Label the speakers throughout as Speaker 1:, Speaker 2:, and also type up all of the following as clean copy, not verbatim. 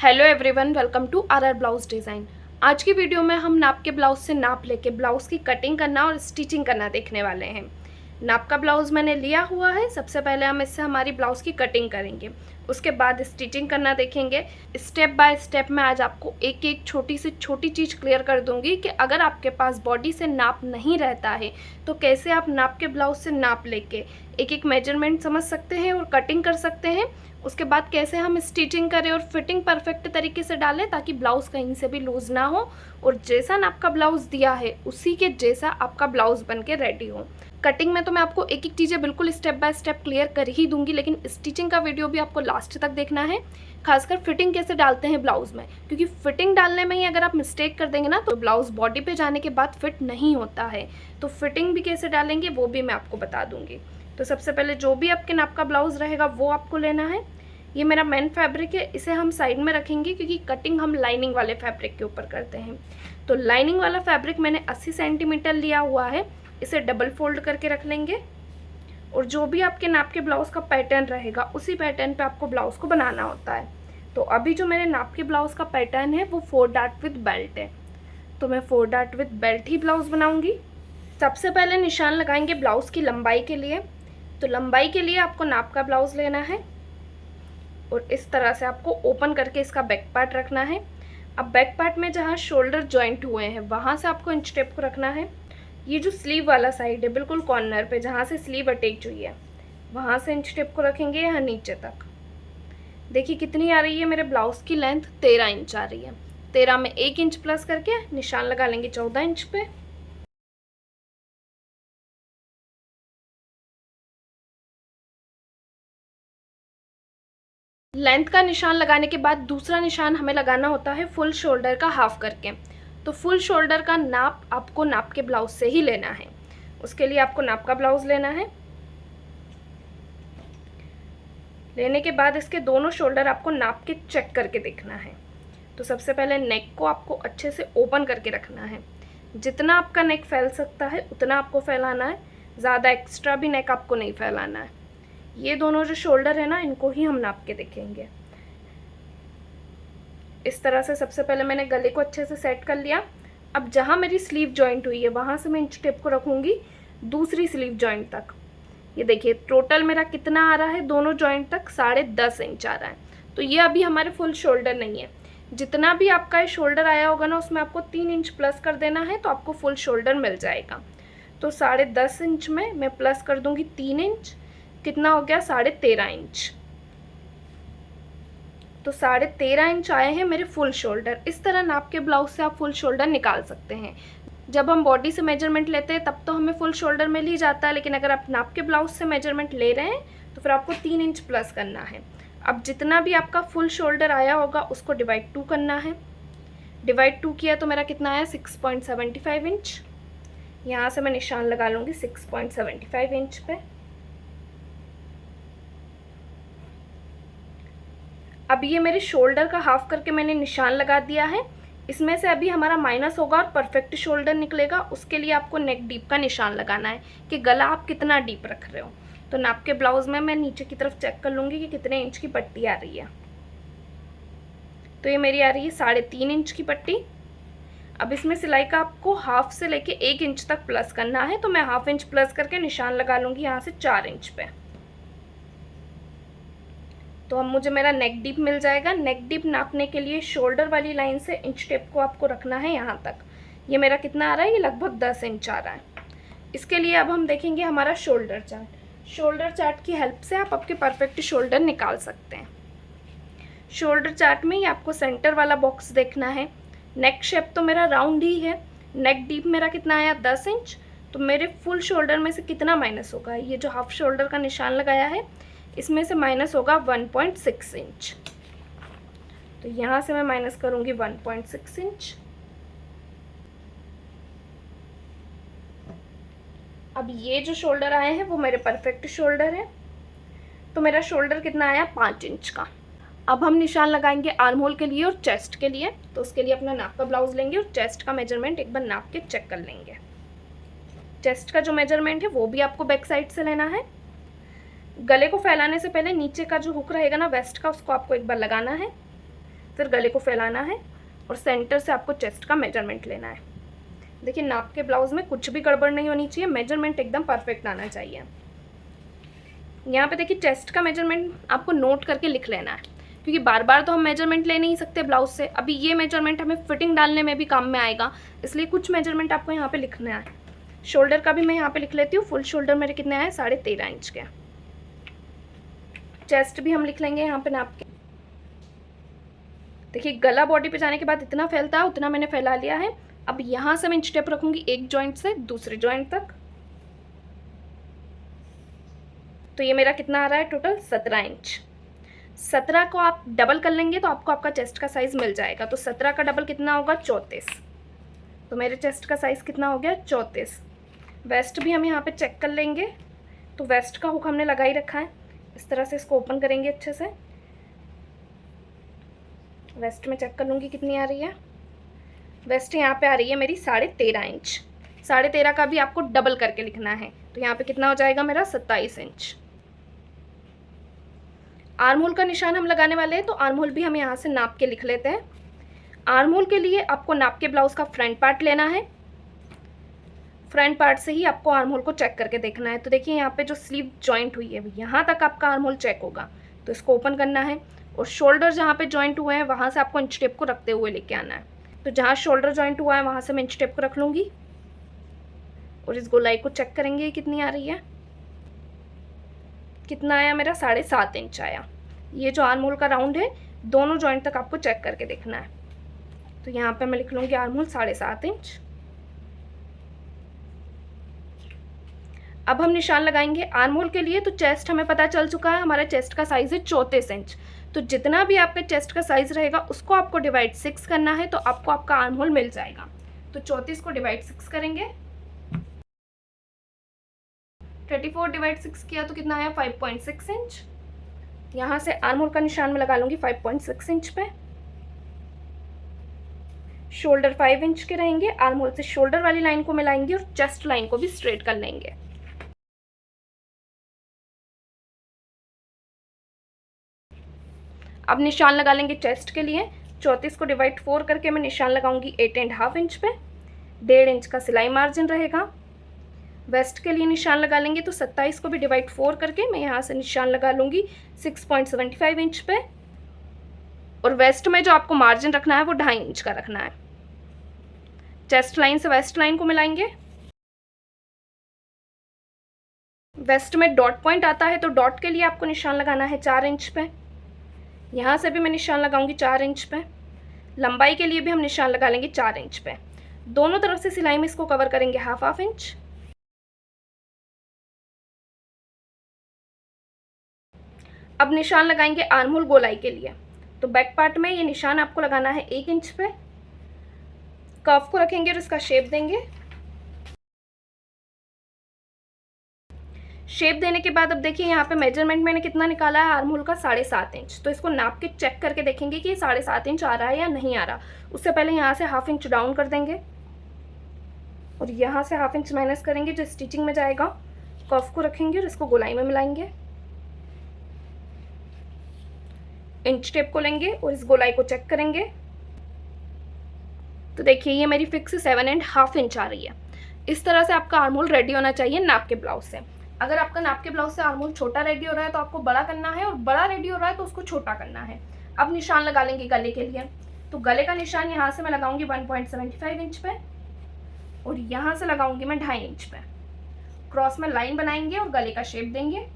Speaker 1: Hello everyone, welcome to our blouse design. आज की video में हम नाप के ब्लाउज से नाप लेके ब्लाउज़ की कटिंग करना और स्टिचिंग करना देखने वाले हैं। नाप का ब्लाउज़ मैंने लिया हुआ है। सबसे पहले हम इससे हमारी ब्लाउज़ की कटिंग करेंगे, उसके बाद स्टिचिंग करना देखेंगे। स्टेप बाय स्टेप मैं आज आपको एक एक छोटी से छोटी चीज़ क्लियर कर दूंगी कि अगर आपके पास बॉडी से नाप नहीं रहता है तो कैसे आप नाप के ब्लाउज से नाप लेके एक एक मेजरमेंट समझ सकते हैं और कटिंग कर सकते हैं। उसके बाद कैसे हम स्टिचिंग करें और फिटिंग परफेक्ट तरीके से डालें ताकि ब्लाउज़ कहीं से भी लूज़ ना हो और जैसा नाप का ब्लाउज़ दिया है उसी के जैसा आपका ब्लाउज़ बन के रेडी हो। कटिंग में तो मैं आपको एक एक चीज़ें बिल्कुल स्टेप बाय स्टेप क्लियर कर ही दूंगी, लेकिन स्टिचिंग का वीडियो भी आपको लास्ट तक देखना है। खासकर फिटिंग कैसे डालते हैं ब्लाउज़ में, क्योंकि फिटिंग डालने में ही अगर आप मिस्टेक कर देंगे ना तो ब्लाउज़ बॉडी पे जाने के बाद फिट नहीं होता है। तो फिटिंग भी कैसे डालेंगे वो भी मैं आपको बता दूंगी। तो सबसे पहले जो भी आपके नाप का ब्लाउज़ रहेगा वो आपको लेना है। ये मेरा मेन फैब्रिक है, इसे हम साइड में रखेंगे क्योंकि कटिंग हम लाइनिंग वाले फैब्रिक के ऊपर करते हैं। तो लाइनिंग वाला फैब्रिक मैंने 80 सेंटीमीटर लिया हुआ है, इसे डबल फोल्ड करके रख लेंगे। और जो भी आपके नाप के ब्लाउज़ का पैटर्न रहेगा उसी पैटर्न पे आपको ब्लाउज़ को बनाना होता है। तो अभी जो मेरे नाप के ब्लाउज़ का पैटर्न है वो 4 डार्ट विद बेल्ट है, तो मैं 4 dart with belt he blouse बनाऊंगी। सबसे पहले निशान लगाएंगे ब्लाउज़ की लंबाई के लिए। तो लंबाई के लिए आपको नाप का ब्लाउज़ लेना है और इस तरह से आपको ओपन करके इसका बैक पार्ट रखना है। अब बैक पार्ट में जहाँ शोल्डर जॉइंट हुए हैं वहाँ से आपको इंच टेप को रखना है। ये जो स्लीव वाला साइड है बिल्कुल कॉर्नर पे जहाँ से स्लीव अटैच हुई है वहाँ से इंच टेप को रखेंगे यहाँ नीचे तक। देखिए कितनी आ रही है, मेरे ब्लाउज़ की लेंथ 13 इंच आ रही है। 13 में 1 इंच प्लस करके निशान लगा लेंगे 14 इंच पे। लेंथ का निशान लगाने के बाद दूसरा निशान हमें लगाना होता है फुल शोल्डर का हाफ करके। तो फुल शोल्डर का नाप आपको नाप के ब्लाउज से ही लेना है। उसके लिए आपको नाप का ब्लाउज लेना है। लेने के बाद इसके दोनों शोल्डर आपको नाप के चेक करके देखना है। तो सबसे पहले नेक को आपको अच्छे से ओपन करके रखना है। जितना आपका नेक फैल सकता है उतना आपको फैलाना है, ज़्यादा एक्स्ट्रा भी नेक आपको नहीं फैलाना है। ये दोनों जो शोल्डर है ना इनको ही हम नाप के देखेंगे। इस तरह से सबसे पहले मैंने गले को अच्छे से सेट कर लिया। अब जहाँ मेरी स्लीव जॉइंट हुई है वहाँ से मैं इंच टेप को रखूँगी दूसरी स्लीव जॉइंट तक। ये देखिए टोटल मेरा कितना आ रहा है, दोनों जॉइंट तक 10.5 इंच आ रहा है। तो ये अभी हमारे फुल शोल्डर नहीं है। जितना भी आपका ये शोल्डर आया होगा ना उसमें आपको 3 इंच प्लस कर देना है तो आपको फुल शोल्डर मिल जाएगा। तो 10.5 इंच में मैं प्लस कर दूँगी 3 इंच, कितना हो गया 13.5 इंच। तो 13.5 इंच आए हैं मेरे फुल शोल्डर। इस तरह नाप के ब्लाउज से आप फुल शोल्डर निकाल सकते हैं। जब हम बॉडी से मेजरमेंट लेते हैं तब तो हमें फुल शोल्डर मिल ही जाता है, लेकिन अगर आप नाप के ब्लाउज से मेजरमेंट ले रहे हैं तो फिर आपको 3 इंच प्लस करना है। अब जितना भी आपका फुल शोल्डर आया होगा उसको डिवाइड 2 करना है। डिवाइड 2 किया तो मेरा कितना आया 6.75 इंच। यहाँ से मैं निशान लगा लूँगी 6.75 इंच पे। अब ये मेरे शोल्डर का हाफ करके मैंने निशान लगा दिया है। इसमें से अभी हमारा माइनस होगा और परफेक्ट शोल्डर निकलेगा। उसके लिए आपको नेक डीप का निशान लगाना है कि गला आप कितना डीप रख रहे हो। तो नाप के ब्लाउज में मैं नीचे की तरफ चेक कर लूँगी कि कितने इंच की पट्टी आ रही है। तो ये मेरी आ रही है 3.5 इंच की पट्टी। अब इसमें सिलाई का आपको हाफ से लेके 1 इंच तक प्लस करना है, तो मैं हाफ इंच प्लस करके निशान लगा लूँगी यहाँ से 4 इंच पे। तो अब मुझे मेरा नेक डीप मिल जाएगा। नेक डीप नापने के लिए शोल्डर वाली लाइन से इंच टेप को आपको रखना है यहाँ तक। ये मेरा कितना आ रहा है, ये लगभग 10 इंच आ रहा है। इसके लिए अब हम देखेंगे हमारा शोल्डर चार्ट। शोल्डर चार्ट की हेल्प से आप आपके परफेक्ट शोल्डर निकाल सकते हैं। शोल्डर चार्ट में ही आपको सेंटर वाला बॉक्स देखना है। नेक शेप तो मेरा राउंड ही है। नेक डीप मेरा कितना आया 10 इंच। तो मेरे फुल शोल्डर में से कितना माइनस होगा, ये जो हाफ शोल्डर का निशान लगाया है इसमें से माइनस होगा 1.6 इंच। तो यहाँ से मैं माइनस करूँगी 1.6 इंच। अब ये जो शोल्डर आए हैं वो मेरे परफेक्ट शोल्डर है। तो मेरा शोल्डर कितना आया 5 इंच का। अब हम निशान लगाएंगे आर्म होल के लिए और चेस्ट के लिए। तो उसके लिए अपना नाप का ब्लाउज लेंगे और चेस्ट का मेजरमेंट एक बार नाप के चेक कर लेंगे। चेस्ट का जो मेजरमेंट है वो भी आपको बैक साइड से लेना है। गले को फैलाने से पहले नीचे का जो हुक रहेगा ना वेस्ट का, उसको आपको एक बार लगाना है। फिर गले को फैलाना है और सेंटर से आपको चेस्ट का मेजरमेंट लेना है। देखिए नाप के ब्लाउज़ में कुछ भी गड़बड़ नहीं होनी चाहिए, मेजरमेंट एकदम परफेक्ट आना चाहिए। यहाँ पे देखिए चेस्ट का मेजरमेंट आपको नोट करके लिख लेना है, क्योंकि बार बार तो हम मेजरमेंट ले नहीं सकते ब्लाउज़ से। अभी ये मेजरमेंट हमें फिटिंग डालने में भी काम में आएगा, इसलिए कुछ मेजरमेंट आपको यहाँ पे लिखना है। शोल्डर का भी मैं यहाँ पे लिख लेती हूँ। फुल शोल्डर मेरे कितने आए, 13.5 इंच के। चेस्ट भी हम लिख लेंगे यहाँ पे नाप के। देखिए गला बॉडी पे जाने के बाद इतना फैलता है उतना मैंने फैला लिया है। अब यहाँ से मैं इंच टेप रखूँगी एक जॉइंट से दूसरे जॉइंट तक। तो ये मेरा कितना आ रहा है टोटल, 17 इंच। 17 को आप डबल कर लेंगे तो आपको आपका चेस्ट का साइज़ मिल जाएगा। तो 17 का डबल कितना होगा, 34। तो मेरे चेस्ट का साइज़ कितना हो गया, 34। वेस्ट भी हम यहाँ पे चेक कर लेंगे। तो वेस्ट का हुक हमने लगा ही रखा है, इस तरह से इसको ओपन करेंगे अच्छे से। वेस्ट में चेक कर लूँगी कितनी आ रही है। वेस्ट यहाँ पे आ रही है मेरी 13.5 इंच। 13.5 का भी आपको डबल करके लिखना है। तो यहाँ पे कितना हो जाएगा मेरा, 27 इंच। आर्म होल का निशान हम लगाने वाले हैं, तो आर्म होल भी हम यहाँ से नाप के लिख लेते हैं। आर्म होल के लिए आपको नाप के ब्लाउज़ का फ्रंट पार्ट लेना है। फ्रंट पार्ट से ही आपको आर्म होल को चेक करके देखना है। तो देखिए यहाँ पे जो स्लीव जॉइंट हुई है यहाँ तक आपका आर्म होल चेक होगा, तो इसको ओपन करना है। और शोल्डर जहाँ पे जॉइंट हुए हैं वहाँ से आपको इंच टेप को रखते हुए लेके आना है। तो जहाँ शोल्डर जॉइंट हुआ है वहाँ से मैं इंच टेप को रख लूँगी और इस गोलाई को चेक करेंगे कितनी आ रही है। कितना आया मेरा, 7.5 इंच आया। ये जो आर्म होल का राउंड है दोनों जॉइंट तक आपको चेक करके देखना है। तो यहाँ पे मैं लिख लूँगी आर्म होल 7.5 इंच। अब हम निशान लगाएंगे आर्म होल के लिए। तो चेस्ट हमें पता चल चुका है, हमारा चेस्ट का साइज़ है 34 इंच। तो जितना भी आपके चेस्ट का साइज़ रहेगा उसको आपको डिवाइड 6 करना है, तो आपको आपका आर्म होल मिल जाएगा। तो 34 को डिवाइड 6 करेंगे। 34 डिवाइड 6 किया तो कितना आया, 5.6 इंच। यहाँ से आर्म होल का निशान में लगा लूँगी 5.6 इंच पे। शोल्डर 5 इंच के रहेंगे। आर्म होल से शोल्डर वाली लाइन को मिलाएंगे और चेस्ट लाइन को भी स्ट्रेट कर लेंगे। अब निशान लगा लेंगे चेस्ट के लिए। 34 को डिवाइड 4 करके मैं निशान लगाऊंगी 8.5 इंच पे। 1.5 इंच का सिलाई मार्जिन रहेगा। वेस्ट के लिए निशान लगा लेंगे, तो 27 को भी डिवाइड 4 करके मैं यहाँ से निशान लगा लूँगी 6.75 इंच पे। और वेस्ट में जो आपको मार्जिन रखना है वो 2.5 इंच का रखना है। चेस्ट लाइन से वेस्ट लाइन को मिलाएंगे। वेस्ट में डॉट पॉइंट आता है, तो डॉट के लिए आपको निशान लगाना है 4 इंच पे। यहाँ से भी मैं निशान लगाऊंगी 4 इंच पे। लंबाई के लिए भी हम निशान लगा लेंगे 4 इंच पे। दोनों तरफ से सिलाई में इसको कवर करेंगे हाफ इंच। अब निशान लगाएंगे आर्म होल गोलाई के लिए। तो बैक पार्ट में ये निशान आपको लगाना है 1 इंच पे। कर्व को रखेंगे और इसका शेप देंगे। शेप देने के बाद अब देखिए यहाँ पे मेजरमेंट मैंने कितना निकाला है आर्म होल का, 7.5 इंच। तो इसको नाप के चेक करके देखेंगे कि ये 7.5 इंच आ रहा है या नहीं आ रहा। उससे पहले यहाँ से हाफ इंच डाउन कर देंगे और यहाँ से हाफ इंच माइनस करेंगे जो स्टिचिंग में जाएगा। कर्व को रखेंगे और इसको गोलाई में मिलाएंगे। इंच टेप को लेंगे और इस गोलाई को चेक करेंगे। तो देखिए ये मेरी फिक्स 7.5 इंच आ रही है। इस तरह से आपका आर्म होल रेडी होना चाहिए नाप के ब्लाउज से। अगर आपका नाप के ब्लाउज से आर्म होल छोटा रेडी हो रहा है तो आपको बड़ा करना है, और बड़ा रेडी हो रहा है तो उसको छोटा करना है। अब निशान लगा लेंगे गले के लिए। तो गले का निशान यहाँ से मैं लगाऊंगी 1.75 इंच पे और यहाँ से लगाऊंगी मैं 2.5 इंच पे। क्रॉस में लाइन बनाएंगे और गले का शेप देंगे।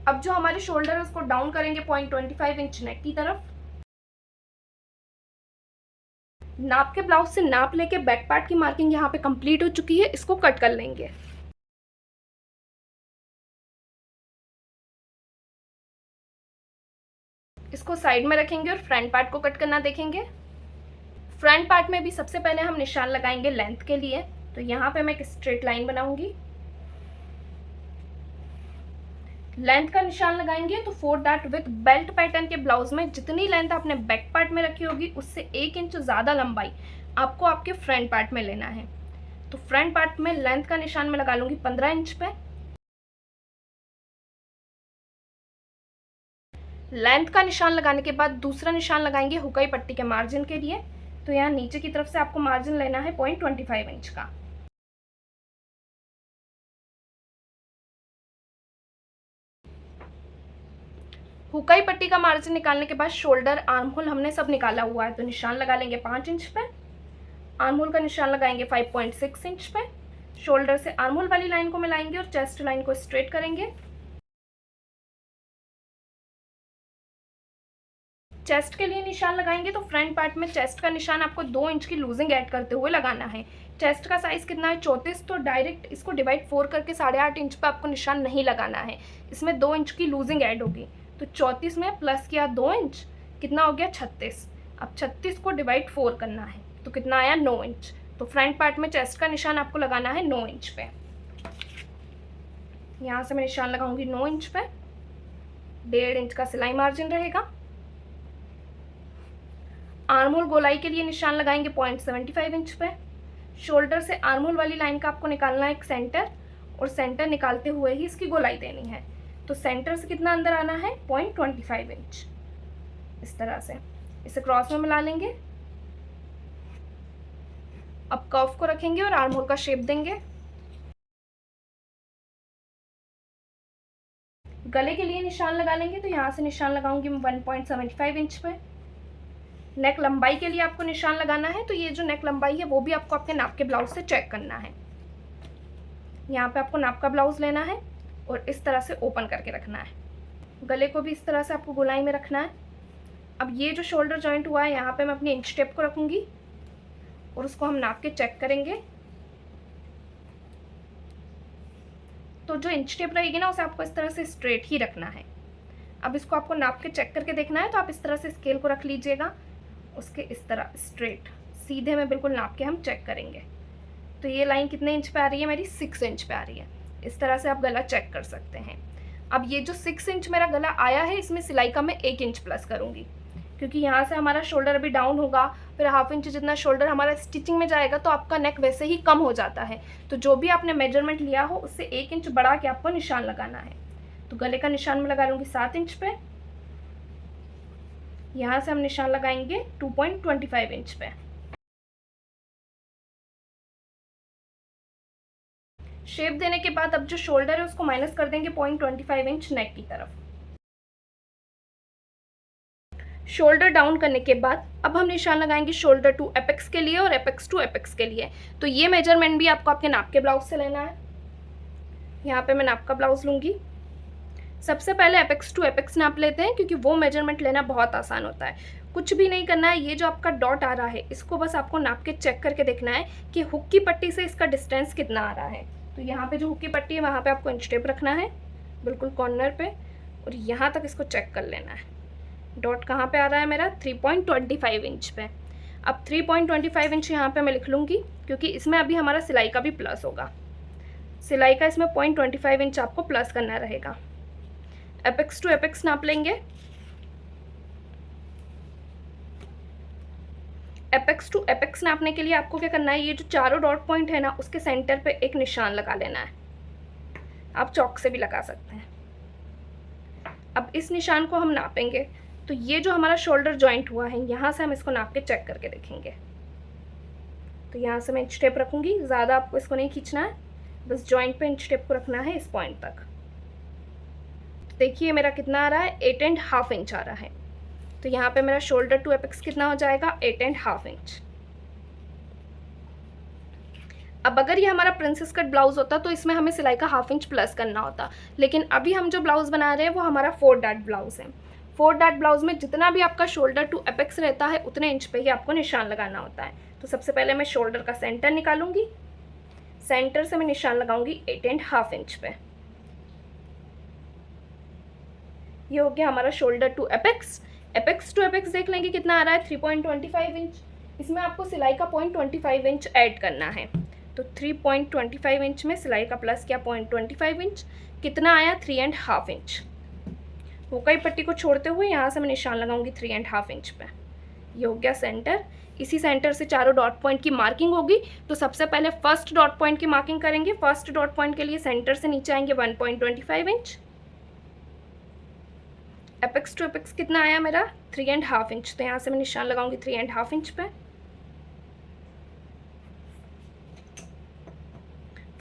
Speaker 1: अब जो हमारे शोल्डर है उसको डाउन करेंगे 0.25 इंच नेक की तरफ। नाप के ब्लाउज से नाप लेके बैक पार्ट की मार्किंग यहाँ पे कंप्लीट हो चुकी है। इसको कट कर लेंगे। इसको साइड में रखेंगे और फ्रंट पार्ट को कट करना देखेंगे। फ्रंट पार्ट में भी सबसे पहले हम निशान लगाएंगे लेंथ के लिए। तो यहाँ पे मैं एक स्ट्रेट लाइन बनाऊंगी। लेंथ का निशान लगाएंगे तो 4 डॉट विद बेल्ट पैटर्न के ब्लाउज में जितनी लेंथ आपने बैक पार्ट में रखी होगी उससे 1 इंच ज़्यादा लंबाई आपको आपके फ्रंट पार्ट में लेना है। तो फ्रंट पार्ट में लेंथ का निशान मैं लगा लूँगी 15 इंच पे। लेंथ का निशान लगाने के बाद दूसरा निशान लगाएंगे हुकाई पट्टी के मार्जिन के लिए। तो यहाँ नीचे की तरफ से आपको मार्जिन लेना है 0.25 इंच का। हुकाई पट्टी का मार्जिन निकालने के बाद शोल्डर आर्म होल हमने सब निकाला हुआ है, तो निशान लगा लेंगे 5 इंच पे। आर्म होल का निशान लगाएंगे 5.6 इंच पे। शोल्डर से आर्म होल वाली लाइन को मिलाएंगे और चेस्ट लाइन को स्ट्रेट करेंगे। चेस्ट के लिए निशान लगाएंगे तो फ्रंट पार्ट में चेस्ट का निशान आपको 2 इंच की लूजिंग ऐड करते हुए लगाना है। चेस्ट का साइज कितना है 34, तो डायरेक्ट इसको डिवाइड 4 करके 8.5 इंच पे आपको निशान नहीं लगाना है, इसमें 2 इंच की लूजिंग ऐड होगी। तो 34 में प्लस किया 2 इंच, कितना हो गया 36। अब 36 को डिवाइड 4 करना है तो कितना आया 9 इंच। तो फ्रंट पार्ट में चेस्ट का निशान आपको लगाना है 9 इंच पे। यहाँ से मैं निशान लगाऊंगी 9 इंच पे। 1.5 इंच का सिलाई मार्जिन रहेगा। आर्म होल गोलाई के लिए निशान लगाएंगे 0.75 इंच पे। शोल्डर से आर्म होल वाली लाइन का आपको निकालना है एक सेंटर, और सेंटर निकालते हुए ही इसकी गोलाई देनी है। तो सेंटर से कितना अंदर आना है 0.25 इंच। इस तरह से इसे क्रॉस में मिला लेंगे। अब कर्व को रखेंगे और आर्म होल का शेप देंगे। गले के लिए निशान लगा लेंगे, तो यहाँ से निशान लगाऊंगी 1.75 इंच पे। नेक लंबाई के लिए आपको निशान लगाना है, तो ये जो नेक लंबाई है वो भी आपको आपके नाप के ब्लाउज से चेक करना है। यहाँ पे आपको नाप का ब्लाउज लेना है और इस तरह से ओपन करके रखना है। गले को भी इस तरह से आपको गोलाई में रखना है। अब ये जो शोल्डर जॉइंट हुआ है यहाँ पे मैं अपनी इंच टेप को रखूँगी और उसको हम नाप के चेक करेंगे। तो जो इंच टेप रहेगी ना उसे आपको इस तरह से स्ट्रेट ही रखना है। अब इसको आपको नाप के चेक करके देखना है, तो आप इस तरह से स्केल को रख लीजिएगा, उसके इस तरह स्ट्रेट सीधे में बिल्कुल नाप के हम चेक करेंगे। तो ये लाइन कितने इंच पे आ रही है मेरी 6 इंच पे आ रही है। इस तरह से आप गला चेक कर सकते हैं। अब ये जो 6 इंच मेरा गला आया है इसमें सिलाई का मैं 1 इंच प्लस करूँगी, क्योंकि यहाँ से हमारा शोल्डर अभी डाउन होगा, फिर 1/2 इंच जितना शोल्डर हमारा स्टिचिंग में जाएगा तो आपका नेक वैसे ही कम हो जाता है। तो जो भी आपने मेजरमेंट लिया हो उससे 1 इंच बढ़ा के आपको निशान लगाना है। तो गले का निशान मैं लगा लूँगी 7 इंच पे। यहाँ से हम निशान लगाएंगे 2.25 इंच पे। शेप देने के बाद अब जो शोल्डर है उसको माइनस कर देंगे 0.25 इंच नेक की तरफ। शोल्डर डाउन करने के बाद अब हम निशान लगाएंगे शोल्डर टू एपेक्स के लिए और एपेक्स टू एपेक्स के लिए। तो ये मेजरमेंट भी आपको आपके नाप के ब्लाउज से लेना है। यहाँ पे मैं नाप का ब्लाउज लूँगी। सबसे पहले एपेक्स टू एपेक्स नाप लेते हैं, क्योंकि वो मेजरमेंट लेना बहुत आसान होता है। कुछ भी नहीं करना है, ये जो आपका डॉट आ रहा है इसको बस आपको नाप के चेक करके देखना है कि हुक की पट्टी से इसका डिस्टेंस कितना आ रहा है। तो यहाँ पे जो हुक की पट्टी है वहाँ पे आपको इंच टेप रखना है बिल्कुल कॉर्नर पे, और यहाँ तक इसको चेक कर लेना है। डॉट कहाँ पे आ रहा है मेरा 3.25 इंच पे। अब 3.25 इंच यहाँ पे मैं लिख लूँगी, क्योंकि इसमें अभी हमारा सिलाई का भी प्लस होगा। सिलाई का इसमें 0.25 इंच आपको प्लस करना रहेगा। एपेक्स टू एपेक्स नाप लेंगे। एपेक्स टू एपेक्स नापने के लिए आपको क्या करना है, ये जो चारों डॉट पॉइंट है ना उसके सेंटर पे एक निशान लगा लेना है। आप चौक से भी लगा सकते हैं। अब इस निशान को हम नापेंगे, तो ये जो हमारा शोल्डर जॉइंट हुआ है यहाँ से हम इसको नाप के चेक करके देखेंगे। तो यहाँ से मैं इंच टेप रखूँगी, ज़्यादा आपको इसको नहीं खींचना है, बस जॉइंट पे इंच टेप को रखना है इस पॉइंट तक। देखिए मेरा कितना आ रहा है 8.5 इंच आ रहा है। तो यहाँ पे मेरा शोल्डर टू एपेक्स कितना हो जाएगा 8.5 इंच। अब अगर ये हमारा प्रिंसेस कट ब्लाउज होता तो इसमें हमें सिलाई का 1/2 इंच प्लस करना होता, लेकिन अभी हम जो ब्लाउज बना रहे हैं वो हमारा 4 डॉट ब्लाउज है। 4 डॉट ब्लाउज में जितना भी आपका शोल्डर टू एपेक्स रहता है उतने इंच पे ही आपको निशान लगाना होता है। तो सबसे पहले मैं शोल्डर का सेंटर निकालूंगी। सेंटर से मैं निशान लगाऊंगी 8.5 इंच पे। ये हो गया हमारा shoulder to apex. Apex to apex देख लेंगे कितना आ रहा है 3.25 इंच। इसमें आपको सिलाई का 0.25 इंच ऐड करना है। तो 3.25 इंच में सिलाई का प्लस किया 0.25 इंच, कितना आया 3.5 इंच। हुकाई पट्टी को छोड़ते हुए यहाँ से मैं निशान लगाऊंगी 3.5 इंच पे। ये हो गया सेंटर। इसी सेंटर से चारों डॉट पॉइंट की मार्किंग होगी। तो सबसे पहले फर्स्ट डॉट पॉइंट की मार्किंग करेंगे। फर्स्ट डॉट पॉइंट के लिए सेंटर से नीचे आएंगे 1.25 इंच। एपेक्स टू एपेक्स कितना आया मेरा 3.5 इंच। तो यहाँ से मैं निशान लगाऊंगी 3.5 इंच पे।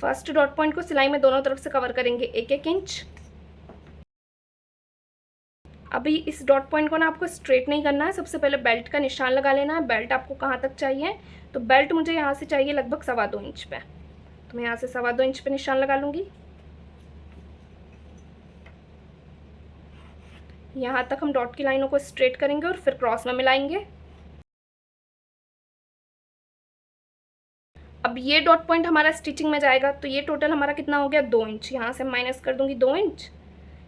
Speaker 1: फर्स्ट डॉट पॉइंट को सिलाई में दोनों तरफ से कवर करेंगे 1-1 इंच। अभी इस डॉट पॉइंट को ना आपको स्ट्रेट नहीं करना है, सबसे पहले बेल्ट का निशान लगा लेना है। बेल्ट आपको कहाँ तक चाहिए, तो बेल्ट मुझे यहाँ से चाहिए लगभग 2.25 इंच पे। तो मैं यहाँ से 2.25 इंच पे निशान लगा लूँगी। यहाँ तक हम डॉट की लाइनों को स्ट्रेट करेंगे और फिर क्रॉस में मिलाएंगे। अब ये डॉट पॉइंट हमारा स्टिचिंग में जाएगा, तो ये टोटल हमारा कितना हो गया 2 इंच। यहाँ से माइनस कर दूँगी 2 इंच।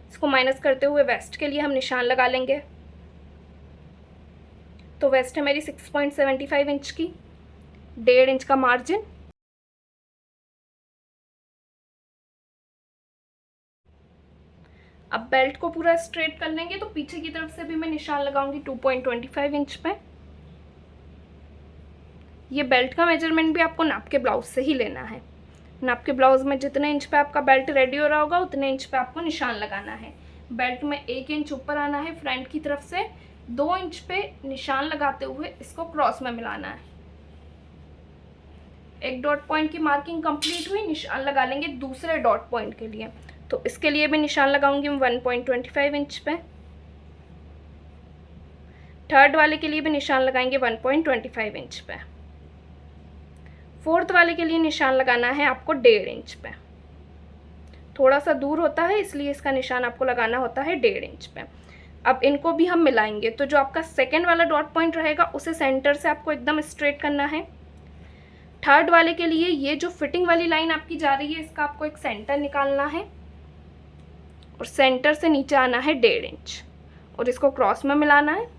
Speaker 1: इसको माइनस करते हुए वेस्ट के लिए हम निशान लगा लेंगे। तो वेस्ट है मेरी 6.75 इंच की, 1.5 इंच का मार्जिन। अब बेल्ट को पूरा स्ट्रेट कर लेंगे, तो पीछे की तरफ से भी मैं निशान लगाऊंगी 2.25 इंच पे। ये बेल्ट का मेजरमेंट भी आपको नाप के ब्लाउज से ही लेना है। नाप के ब्लाउज में जितने इंच पे आपका बेल्ट रेडी हो रहा होगा उतने इंच पे आपको निशान लगाना है। बेल्ट में 1 इंच ऊपर आना है फ्रंट की तरफ से, 2 इंच पे निशान लगाते हुए इसको क्रॉस में मिलाना है। एक डॉट पॉइंट की मार्किंग कंप्लीट हुई, निशान लगा लेंगे दूसरे डॉट पॉइंट के लिए। तो इसके लिए भी निशान लगाऊंगी मैं 1.25 इंच पे। थर्ड वाले के लिए भी निशान लगाएंगे 1.25 इंच पे। फोर्थ वाले के लिए निशान लगाना है आपको 1.5 इंच पे। थोड़ा सा दूर होता है इसलिए इसका निशान आपको लगाना होता है 1.5 इंच पे। अब इनको भी हम मिलाएंगे, तो जो आपका सेकेंड वाला डॉट पॉइंट रहेगा उसे सेंटर से आपको एकदम स्ट्रेट करना है। थर्ड वाले के लिए ये जो फिटिंग वाली लाइन आपकी जा रही है इसका आपको एक सेंटर निकालना है और सेंटर से नीचे आना है 1.5 इंच और इसको क्रॉस में मिलाना है।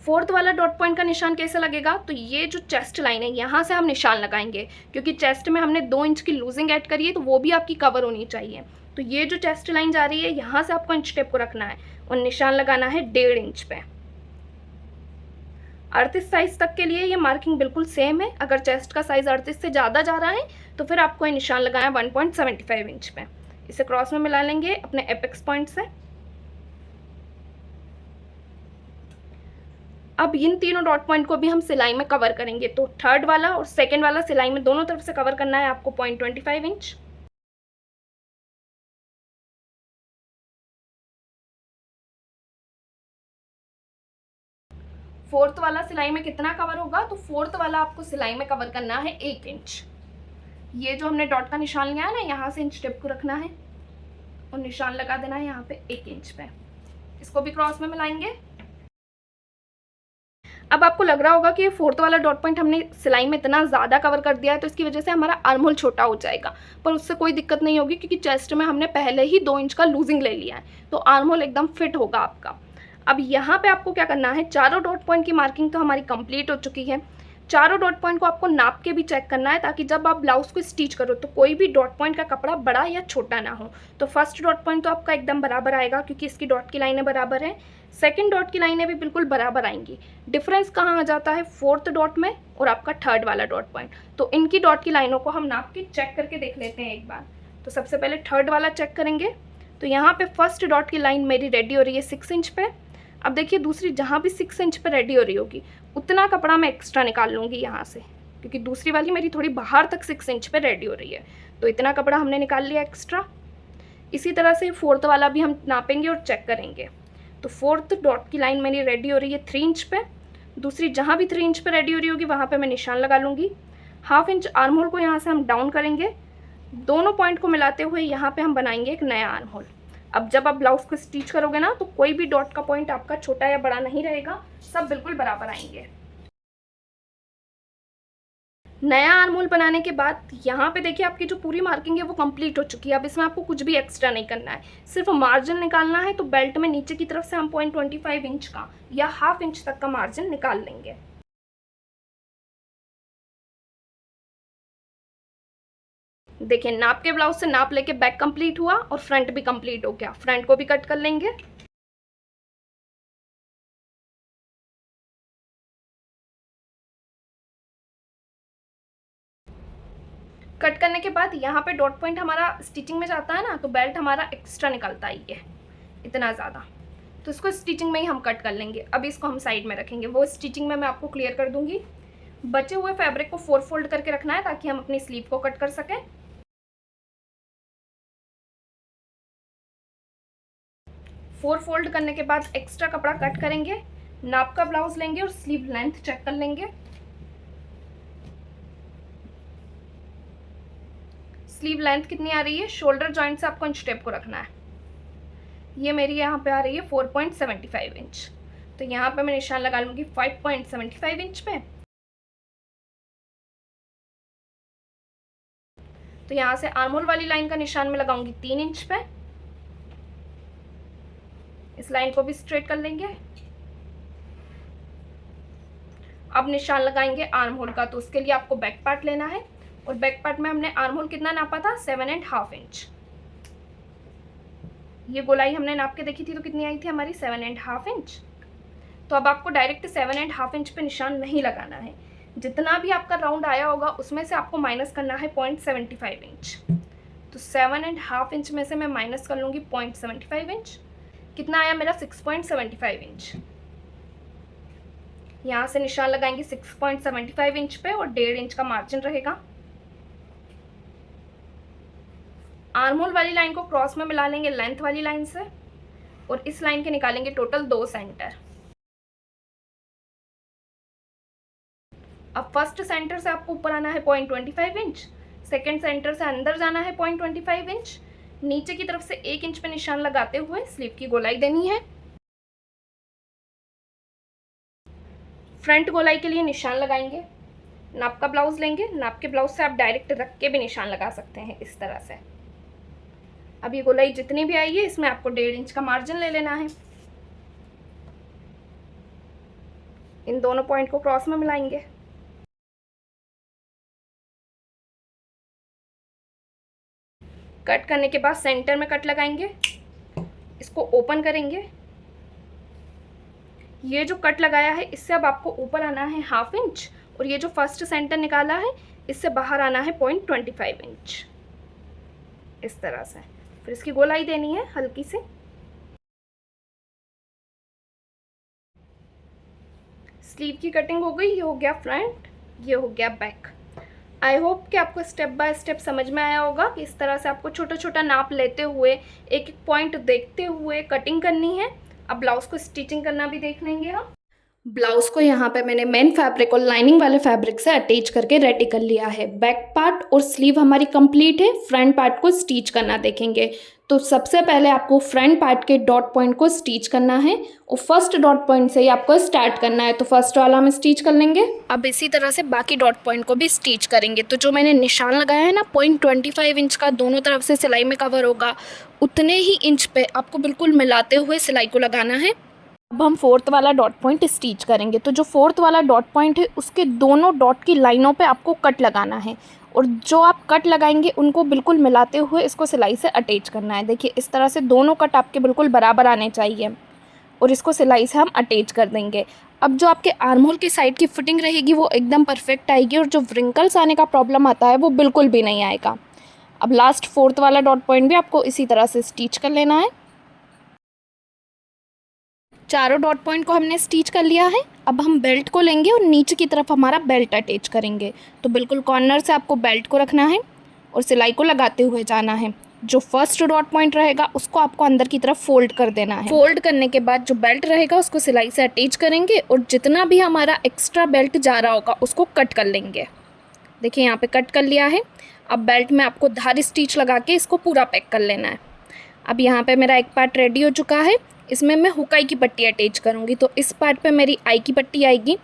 Speaker 1: फोर्थ वाला डॉट पॉइंट का निशान कैसे लगेगा, तो ये जो चेस्ट लाइन है यहाँ से हम निशान लगाएंगे, क्योंकि चेस्ट में हमने 2 इंच की लूजिंग ऐड करी है तो वो भी आपकी कवर होनी चाहिए। तो ये जो चेस्ट लाइन जा रही है यहाँ से आपको इंच टेप को रखना है और निशान लगाना है 1.5 इंच पे। 38 साइज तक के लिए ये मार्किंग बिल्कुल सेम है। अगर चेस्ट का साइज 38 से ज़्यादा जा रहा है तो फिर आपको ये निशान लगाना है 1.75 इंच पे। इसे क्रॉस में मिला लेंगे अपने एपेक्स पॉइंट से। अब इन तीनों डॉट पॉइंट को भी हम सिलाई में कवर करेंगे, तो थर्ड वाला और सेकेंड वाला सिलाई में दोनों तरफ से कवर करना है आपको 0.25 इंच। फोर्थ वाला सिलाई में कितना कवर होगा, तो फोर्थ वाला आपको सिलाई में कवर करना है 1 इंच। ये जो हमने डॉट का निशान लिया है ना, यहाँ से इंच टेप को रखना है और निशान लगा देना है यहाँ पे 1 इंच पे। इसको भी क्रॉस में मिलाएंगे। अब आपको लग रहा होगा कि ये फोर्थ वाला डॉट पॉइंट हमने सिलाई में इतना ज़्यादा कवर कर दिया है तो इसकी वजह से हमारा आर्म होल छोटा हो जाएगा, पर उससे कोई दिक्कत नहीं होगी क्योंकि चेस्ट में हमने पहले ही 2 इंच का लूजिंग ले लिया है, तो आर्म होल एकदम फिट होगा आपका। अब यहाँ पे आपको क्या करना है, चारों डॉट पॉइंट की मार्किंग तो हमारी कंप्लीट हो चुकी है। चारों डॉट पॉइंट को आपको नाप के भी चेक करना है ताकि जब आप ब्लाउज को स्टिच करो तो कोई भी डॉट पॉइंट का कपड़ा बड़ा या छोटा ना हो। तो फर्स्ट डॉट पॉइंट तो आपका एकदम बराबर आएगा क्योंकि इसकी डॉट की लाइनें बराबर हैं। सेकंड डॉट की लाइनें भी बिल्कुल बराबर आएंगी। डिफरेंस कहाँ आ जाता है, फोर्थ डॉट में और आपका थर्ड वाला डॉट पॉइंट। तो इनकी डॉट की लाइनों को हम नाप के चेक करके देख लेते हैं एक बार। तो सबसे पहले थर्ड वाला चेक करेंगे। तो यहाँ पे फर्स्ट डॉट की लाइन मेरी रेडी हो रही है 6 इंच पे। अब देखिए दूसरी जहाँ भी 6 इंच पे रेडी हो रही होगी उतना कपड़ा मैं एक्स्ट्रा निकाल लूँगी यहाँ से, क्योंकि दूसरी वाली मेरी थोड़ी बाहर तक 6 इंच पे रेडी हो रही है, तो इतना कपड़ा हमने निकाल लिया एक्स्ट्रा। इसी तरह से फोर्थ वाला भी हम नापेंगे और चेक करेंगे। तो फोर्थ डॉट की लाइन मेरी रेडी हो रही है 3 इंच पे। दूसरी जहाँ भी 3 इंच पे रेडी हो रही होगी वहाँ पे मैं निशान लगा लूँगी। 1/2 इंच आर्म होल को यहाँ से हम डाउन करेंगे। दोनों पॉइंट को मिलाते हुए यहाँ पे हम बनाएंगे एक नया आर्म होल। अब जब आप ब्लाउज को स्टिच करोगे ना तो कोई भी डॉट का पॉइंट आपका छोटा या बड़ा नहीं रहेगा, सब बिल्कुल बराबर आएंगे। नया आर्म होल बनाने के बाद यहाँ पे देखिए आपकी जो पूरी मार्किंग है वो कंप्लीट हो चुकी है। अब इसमें आपको कुछ भी एक्स्ट्रा नहीं करना है, सिर्फ मार्जिन निकालना है। तो बेल्ट में नीचे की तरफ से हम 0.25 इंच का या 1/2 इंच तक का मार्जिन निकाल लेंगे। देखिए नाप के ब्लाउज से नाप लेके बैक कंप्लीट हुआ और फ्रंट भी कंप्लीट हो गया। फ्रंट को भी कट कर लेंगे। कट करने के बाद यहाँ पे डॉट पॉइंट हमारा स्टिचिंग में जाता है ना, तो बेल्ट हमारा एक्स्ट्रा निकलता है ये इतना ज़्यादा, तो इसको स्टिचिंग में ही हम कट कर लेंगे। अभी इसको हम साइड में रखेंगे, वो स्टिचिंग में मैं आपको क्लियर कर दूंगी। बचे हुए फैब्रिक को 4 फोल्ड करके रखना है ताकि हम अपनी स्लीव को कट कर सकें। 4 फोल्ड करने के बाद एक्स्ट्रा कपड़ा कट करेंगे, नाप का ब्लाउज लेंगे और स्लीव लेंथ चेक कर लेंगे। स्लीव लेंथ कितनी आ रही है, शोल्डर जॉइंट से आपको इंच टेप को रखना है। ये मेरी यहाँ पे आ रही है 4.75 इंच, तो यहाँ पे मैं निशान लगा लूँगी 5.75 इंच पे। तो यहाँ से आर्म होल वाली लाइन का निशान मैं लगाऊंगी 3 इंच पे। इस लाइन को भी स्ट्रेट कर लेंगे। अब निशान लगाएंगे आर्म होल का, तो उसके लिए आपको बैक पार्ट लेना है, और बैक पार्ट में हमने आर्म होल कितना नापा था, 7.5 इंच। ये गोलाई हमने नाप के देखी थी तो कितनी आई थी हमारी, 7.5 इंच। तो अब आपको डायरेक्ट 7.5 इंच पे निशान नहीं लगाना है, जितना भी आपका राउंड आया होगा उसमें से आपको माइनस करना है 0.75 इंच। तो 7.5 इंच में से मैं माइनस कर लूँगी 0.75 इंच। कितना आया मेरा, 6.75 इंच। यहाँ से निशान लगाएंगे 6.75 इंच पे, और 1.5 इंच का मार्जिन रहेगा। आर्म होल वाली लाइन को क्रॉस में मिला लेंगे लेंथ वाली लाइन से, और इस लाइन के निकालेंगे टोटल 2 सेंटर। अब फर्स्ट सेंटर से आपको ऊपर आना है 0.25 इंच, सेकेंड सेंटर से अंदर जाना है 0.25 इंच, नीचे की तरफ से 1 इंच पे निशान लगाते हुए स्लीव की गोलाई देनी है। फ्रंट गोलाई के लिए निशान लगाएंगे, नाप का ब्लाउज लेंगे, नाप के ब्लाउज से आप डायरेक्ट रख के भी निशान लगा सकते हैं इस तरह से। अब ये गोलाई जितनी भी आई है इसमें आपको 1.5 इंच का मार्जिन ले लेना है। इन दोनों पॉइंट को क्रॉस में मिलाएंगे। कट करने के बाद सेंटर में कट लगाएंगे, इसको ओपन करेंगे। ये जो कट लगाया है इससे अब आपको ऊपर आना है 1/2 इंच, और ये जो फर्स्ट सेंटर निकाला है इससे बाहर आना है 0.25 इंच इस तरह से। फिर इसकी गोलाई देनी है हल्की सी। स्लीव की कटिंग हो गई, ये हो गया फ्रंट, ये हो गया बैक। आई होप कि आपको स्टेप बाय स्टेप समझ में आया होगा कि इस तरह से आपको छोटा छोटा नाप लेते हुए एक एक पॉइंट देखते हुए कटिंग करनी है। अब ब्लाउज को स्टिचिंग करना भी देख लेंगे हम। ब्लाउज को यहाँ पे मैंने मेन फैब्रिक और लाइनिंग वाले फैब्रिक से अटैच करके रेडी कर लिया है। बैक पार्ट और स्लीव हमारी कंप्लीट है, फ्रंट पार्ट को स्टिच करना देखेंगे। तो सबसे पहले आपको फ्रंट पार्ट के डॉट पॉइंट को स्टिच करना है, और फर्स्ट डॉट पॉइंट से ही आपको स्टार्ट करना है। तो फर्स्ट वाला हम स्टिच कर लेंगे। अब इसी तरह से बाकी डॉट पॉइंट को भी स्टिच करेंगे। तो जो मैंने निशान लगाया है ना 0.25 इंच का, दोनों तरफ से सिलाई में कवर होगा, उतने ही इंच पे आपको बिल्कुल मिलाते हुए सिलाई को लगाना है। अब हम फोर्थ वाला डॉट पॉइंट स्टिच करेंगे। तो जो फोर्थ वाला डॉट पॉइंट है उसके दोनों डॉट की लाइनों पे आपको कट लगाना है, और जो आप कट लगाएंगे उनको बिल्कुल मिलाते हुए इसको सिलाई से अटैच करना है। देखिए इस तरह से दोनों कट आपके बिल्कुल बराबर आने चाहिए, और इसको सिलाई से हम अटैच कर देंगे। अब जो आपके आर्म होल की साइड की फिटिंग रहेगी वो एकदम परफेक्ट आएगी, और जो व्रिंकल्स आने का प्रॉब्लम आता है वो बिल्कुल भी नहीं आएगा। अब लास्ट फोर्थ वाला डॉट पॉइंट भी आपको इसी तरह से स्टिच कर लेना है। चारों डॉट पॉइंट को हमने स्टिच कर लिया है। अब हम बेल्ट को लेंगे और नीचे की तरफ हमारा बेल्ट अटैच करेंगे। तो बिल्कुल कॉर्नर से आपको बेल्ट को रखना है और सिलाई को लगाते हुए जाना है। जो फर्स्ट डॉट पॉइंट रहेगा उसको आपको अंदर की तरफ फोल्ड कर देना है। फोल्ड करने के बाद जो बेल्ट रहेगा उसको सिलाई से अटैच करेंगे, और जितना भी हमारा एक्स्ट्रा बेल्ट जा रहा होगा उसको कट कर लेंगे। देखिए यहाँ पे कट कर लिया है। अब बेल्ट में आपको धार स्टिच लगा के इसको पूरा पैक कर लेना है। अब यहाँ पे मेरा एक पार्ट रेडी हो चुका है। इसमें मैं हुकाई की पट्टी अटैच करूँगी। तो इस पार्ट पे मेरी आई की पट्टी आएगी।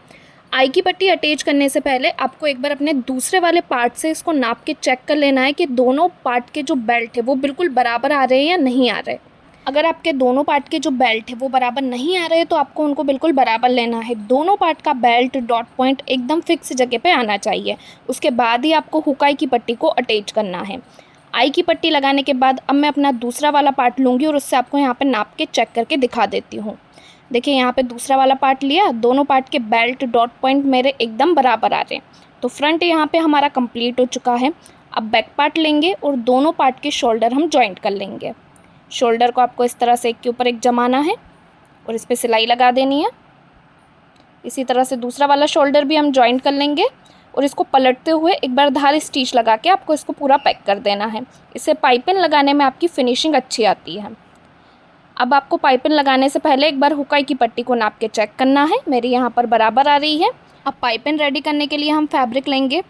Speaker 1: आई की पट्टी अटैच करने से पहले आपको एक बार अपने दूसरे वाले पार्ट से इसको नाप के चेक कर लेना है कि दोनों पार्ट के जो बेल्ट है वो बिल्कुल बराबर आ रहे हैं या नहीं आ रहे। अगर आपके दोनों पार्ट के जो बेल्ट है वो बराबर नहीं आ रहे तो आपको उनको बिल्कुल बराबर लेना है। दोनों पार्ट का बेल्ट डॉट पॉइंट एकदम फिक्स जगह पे आना चाहिए। उसके बाद ही आपको हुकाई की पट्टी को अटैच करना है। आई की पट्टी लगाने के बाद अब मैं अपना दूसरा वाला पार्ट लूँगी और उससे आपको यहाँ पे नाप के चेक करके दिखा देती हूँ। देखिए यहाँ पे दूसरा वाला पार्ट लिया, दोनों पार्ट के बेल्ट डॉट पॉइंट मेरे एकदम बराबर आ रहे हैं। तो फ्रंट यहाँ पे हमारा कंप्लीट हो चुका है। अब बैक पार्ट लेंगे और दोनों पार्ट के शोल्डर हम जॉइंट कर लेंगे। शोल्डर को आपको इस तरह से एक के ऊपर एक जमाना है और इस पर सिलाई लगा देनी है। इसी तरह से दूसरा वाला शोल्डर भी हम जॉइंट कर लेंगे और इसको पलटते हुए एक बार धार स्टिच लगा के आपको इसको पूरा पैक कर देना है। इससे पाइपिंग लगाने में आपकी फिनिशिंग अच्छी आती है। अब आपको पाइपिंग लगाने से पहले एक बार हुकाई की पट्टी को नाप के चेक करना है। मेरी यहाँ पर बराबर आ रही है। अब पाइपिंग रेडी करने के लिए हम फैब्रिक लेंगे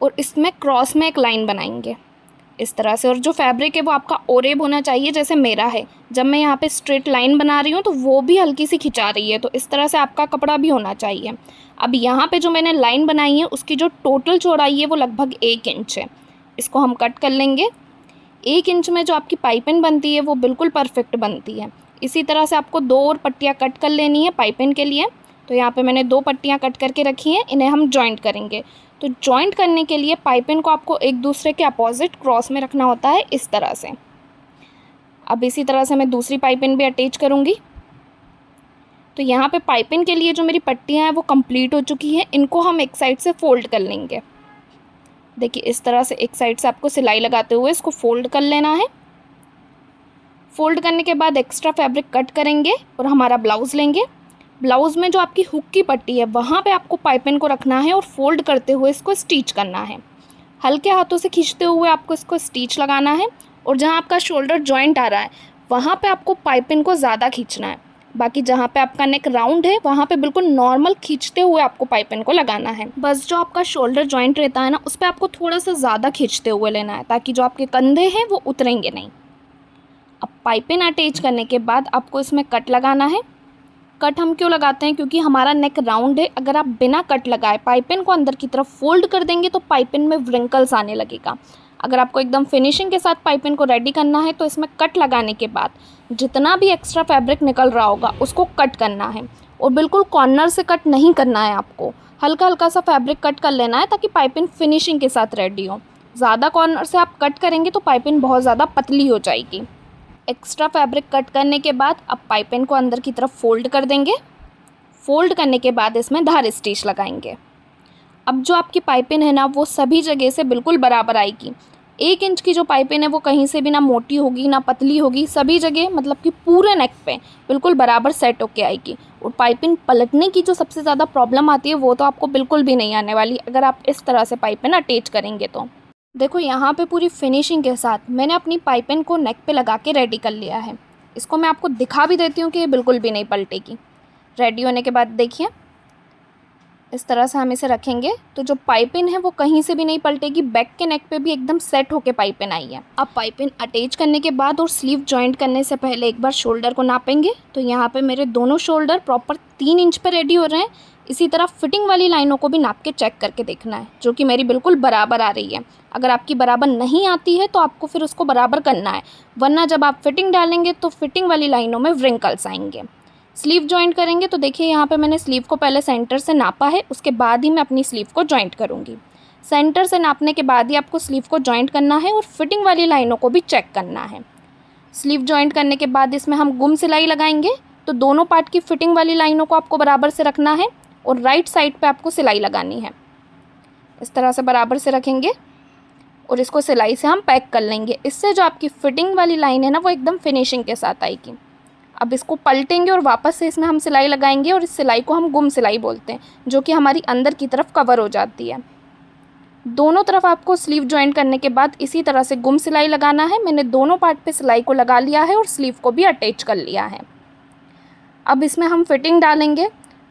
Speaker 1: और इसमें क्रॉस में एक लाइन बनाएंगे इस तरह से। और जो फैब्रिक है वो आपका ओरेब होना चाहिए, जैसे मेरा है। जब मैं यहाँ पे स्ट्रेट लाइन बना रही हूँ तो वो भी हल्की सी खिंचा रही है, तो इस तरह से आपका कपड़ा भी होना चाहिए। अब यहाँ पे जो मैंने लाइन बनाई है उसकी जो टोटल चौड़ाई है वो लगभग 1 इंच है। इसको हम कट कर लेंगे। 1 इंच में जो आपकी पाइपिंग बनती है वो बिल्कुल परफेक्ट बनती है। इसी तरह से आपको 2 और पट्टियाँ कट कर लेनी है पाइपिंग के लिए। तो यहाँ पे मैंने 2 पट्टियाँ कट करके रखी हैं, इन्हें हम जॉइंट करेंगे। तो जॉइंट करने के लिए पाइपिंग को आपको एक दूसरे के अपोजिट क्रॉस में रखना होता है इस तरह से। अब इसी तरह से मैं दूसरी पाइपिंग भी अटैच करूँगी। तो यहाँ पे पाइपिंग के लिए जो मेरी पट्टियाँ हैं वो कंप्लीट हो चुकी हैं। इनको हम एक साइड से फोल्ड कर लेंगे। देखिए इस तरह से एक साइड से आपको सिलाई लगाते हुए इसको फोल्ड कर लेना है। फोल्ड करने के बाद एक्स्ट्रा फैब्रिक कट करेंगे और हमारा ब्लाउज़ लेंगे। ब्लाउज़ में जो आपकी हुक की पट्टी है वहाँ पे आपको पाइपिंग को रखना है और फोल्ड करते हुए इसको स्टिच करना है। हल्के हाथों से खींचते हुए आपको इसको स्टिच लगाना है। और जहाँ आपका शोल्डर जॉइंट आ रहा है वहाँ पे आपको पाइपिंग को ज़्यादा खींचना है। बाकी जहाँ पे आपका नेक राउंड है वहाँ पे बिल्कुल नॉर्मल खींचते हुए आपको पाइपिंग को लगाना है। बस जो आपका शोल्डर जॉइंट रहता है ना, उस पर आपको थोड़ा सा ज़्यादा खींचते हुए लेना है ताकि जो आपके कंधे हैं वो उतरेंगे नहीं। अब पाइपिंग अटैच करने के बाद आपको इसमें कट लगाना है। कट हम क्यों लगाते हैं? क्योंकि हमारा नेक राउंड है। अगर आप बिना कट लगाए पाइपिंग को अंदर की तरफ फोल्ड कर देंगे तो पाइपिंग में व्रिंकल्स आने लगेगा। अगर आपको एकदम फिनिशिंग के साथ पाइपिंग को रेडी करना है तो इसमें कट लगाने के बाद जितना भी एक्स्ट्रा फैब्रिक निकल रहा होगा उसको कट करना है। और बिल्कुल कॉर्नर से कट नहीं करना है, आपको हल्का हल्का सा फैब्रिक कट कर लेना है ताकि पाइपिंग फिनिशिंग के साथ रेडी हो। ज़्यादा कॉर्नर से आप कट करेंगे तो पाइपिंग बहुत ज़्यादा पतली हो जाएगी। एक्स्ट्रा फैब्रिक कट करने के बाद अब पाइपिंग को अंदर की तरफ फोल्ड कर देंगे। फोल्ड करने के बाद इसमें धार स्टिच लगाएंगे। अब जो आपकी पाइपिंग है ना वो सभी जगह से बिल्कुल बराबर आएगी। 1 इंच की जो पाइपिंग है वो कहीं से भी ना मोटी होगी ना पतली होगी, सभी जगह मतलब कि पूरे नेक पे बिल्कुल बराबर सेट होके आएगी। और पाइपिंग पलटने की जो सबसे ज़्यादा प्रॉब्लम आती है वो तो आपको बिल्कुल भी नहीं आने वाली अगर आप इस तरह से पाइपिंग अटैच करेंगे तो। देखो यहाँ पे पूरी फिनिशिंग के साथ मैंने अपनी पाइपिंग को नेक पे लगा के रेडी कर लिया है। इसको मैं आपको दिखा भी देती हूँ कि ये बिल्कुल भी नहीं पलटेगी। रेडी होने के बाद देखिए इस तरह से हम इसे रखेंगे तो जो पाइपिंग है वो कहीं से भी नहीं पलटेगी। बैक के नेक पे भी एकदम सेट होके पाइपिंग आई है। अब पाइपिंग अटैच करने के बाद और स्लीव जॉइंट करने से पहले एक बार शोल्डर को नापेंगे। तो यहाँ पे मेरे दोनों शोल्डर प्रॉपर 3 इंच पे रेडी हो रहे हैं। इसी तरह फिटिंग वाली लाइनों को भी नाप के चेक करके देखना है, जो कि मेरी बिल्कुल बराबर आ रही है। अगर आपकी बराबर नहीं आती है तो आपको फिर उसको बराबर करना है, वरना जब आप फिटिंग डालेंगे तो फिटिंग वाली लाइनों में व्रिंकल्स आएंगे। स्लीव जॉइंट करेंगे तो देखिए यहाँ पे मैंने स्लीव को पहले सेंटर से नापा है, उसके बाद ही मैं अपनी स्लीव को जॉइंट करूँगी। सेंटर से नापने के बाद ही आपको स्लीव को जॉइंट करना है और फिटिंग वाली लाइनों को भी चेक करना है। स्लीव जॉइंट करने के बाद इसमें हम गुम सिलाई लगाएंगे। तो दोनों पार्ट की फिटिंग वाली लाइनों को आपको बराबर से रखना है और राइट साइड पे आपको सिलाई लगानी है। इस तरह से बराबर से रखेंगे और इसको सिलाई से हम पैक कर लेंगे। इससे जो आपकी फिटिंग वाली लाइन है ना वो एकदम फिनिशिंग के साथ आएगी। अब इसको पलटेंगे और वापस से इसमें हम सिलाई लगाएंगे और इस सिलाई को हम गुम सिलाई बोलते हैं, जो कि हमारी अंदर की तरफ कवर हो जाती है। दोनों तरफ आपको स्लीव जॉइंट करने के बाद इसी तरह से गुम सिलाई लगाना है। मैंने दोनों पार्ट पे सिलाई को लगा लिया है और स्लीव को भी अटैच कर लिया है। अब इसमें हम फिटिंग डालेंगे।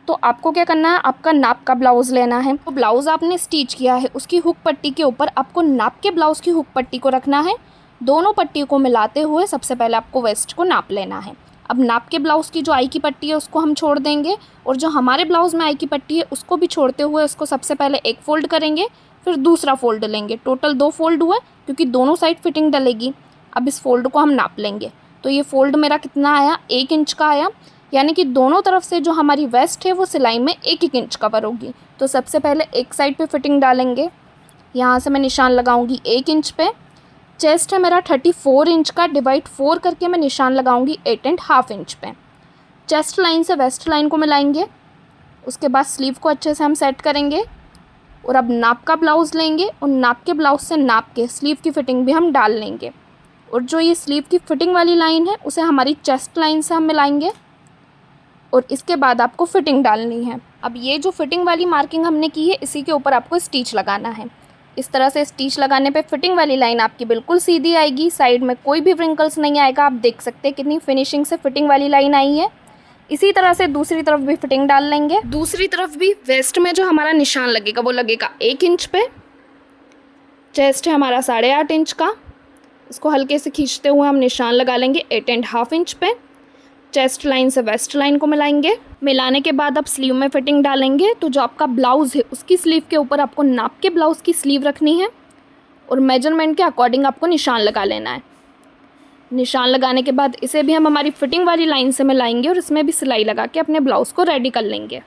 Speaker 1: तो आपको क्या करना है, आपका नाप का ब्लाउज़ लेना है। तो ब्लाउज़ आपने स्टिच किया है उसकी हुक पट्टी के ऊपर आपको नाप के ब्लाउज़ की हुक पट्टी को रखना है। दोनों पट्टियों को मिलाते हुए सबसे पहले आपको वेस्ट को नाप लेना है। अब नाप के ब्लाउज़ की जो आई की पट्टी है उसको हम छोड़ देंगे और जो हमारे ब्लाउज़ में आई की पट्टी है उसको भी छोड़ते हुए उसको सबसे पहले एक फ़ोल्ड करेंगे, फिर दूसरा फ़ोल्ड लेंगे। टोटल 2 फ़ोल्ड हुए क्योंकि दोनों साइड फिटिंग डलेगी। अब इस फ़ोल्ड को हम नाप लेंगे। तो ये फ़ोल्ड मेरा कितना आया, 1 इंच का आया, यानी कि दोनों तरफ से जो हमारी वेस्ट है वो सिलाई में 1-1 इंच कवर होगी। तो सबसे पहले एक साइड पे फिटिंग डालेंगे। यहाँ से मैं निशान लगाऊंगी 1 इंच पे। चेस्ट है मेरा 34 इंच का, डिवाइड 4 करके मैं निशान लगाऊंगी 8.5 इंच पे। चेस्ट लाइन से वेस्ट लाइन को मिलाएंगे। उसके बाद स्लीव को अच्छे से हम सेट करेंगे और अब नाप का ब्लाउज़ लेंगे और नाप के ब्लाउज़ से नाप के स्लीव की फ़िटिंग भी हम डाल लेंगे। और जो ये स्लीव की फ़िटिंग वाली लाइन है उसे हमारी चेस्ट लाइन से हम मिलाएंगे और इसके बाद आपको फ़िटिंग डालनी है। अब ये जो फ़िटिंग वाली मार्किंग हमने की है इसी के ऊपर आपको स्टिच लगाना है। इस तरह से स्टिच लगाने पे फ़िटिंग वाली लाइन आपकी बिल्कुल सीधी आएगी, साइड में कोई भी व्रिंकल्स नहीं आएगा। आप देख सकते हैं कितनी फिनिशिंग से फ़िटिंग वाली लाइन आई है। इसी तरह से दूसरी तरफ भी फ़िटिंग डाल लेंगे। दूसरी तरफ भी वेस्ट में जो हमारा निशान लगेगा वो लगेगा 1 इंच पे। चेस्ट है हमारा 8.5 इंच का, इसको हल्के से खींचते हुए हम निशान लगा लेंगे 8.5 इंच पे। चेस्ट लाइन से वेस्ट लाइन को मिलाएंगे। मिलाने के बाद आप स्लीव में फ़िटिंग डालेंगे। तो जो आपका ब्लाउज़ है उसकी स्लीव के ऊपर आपको नाप के ब्लाउज़ की स्लीव रखनी है और मेजरमेंट के अकॉर्डिंग आपको निशान लगा लेना है। निशान लगाने के बाद इसे भी हम हमारी फ़िटिंग वाली लाइन से मिलाएंगे और इसमें भी सिलाई लगा के अपने ब्लाउज़ को रेडी कर लेंगे।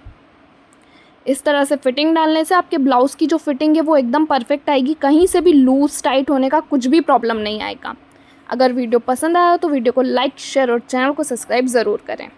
Speaker 1: इस तरह से फ़िटिंग डालने से आपके ब्लाउज़ की जो फ़िटिंग है वो एकदम परफेक्ट आएगी। कहीं से भी लूज़ टाइट होने का कुछ भी प्रॉब्लम नहीं आएगा। अगर वीडियो पसंद आया तो वीडियो को लाइक, शेयर और चैनल को सब्सक्राइब ज़रूर करें।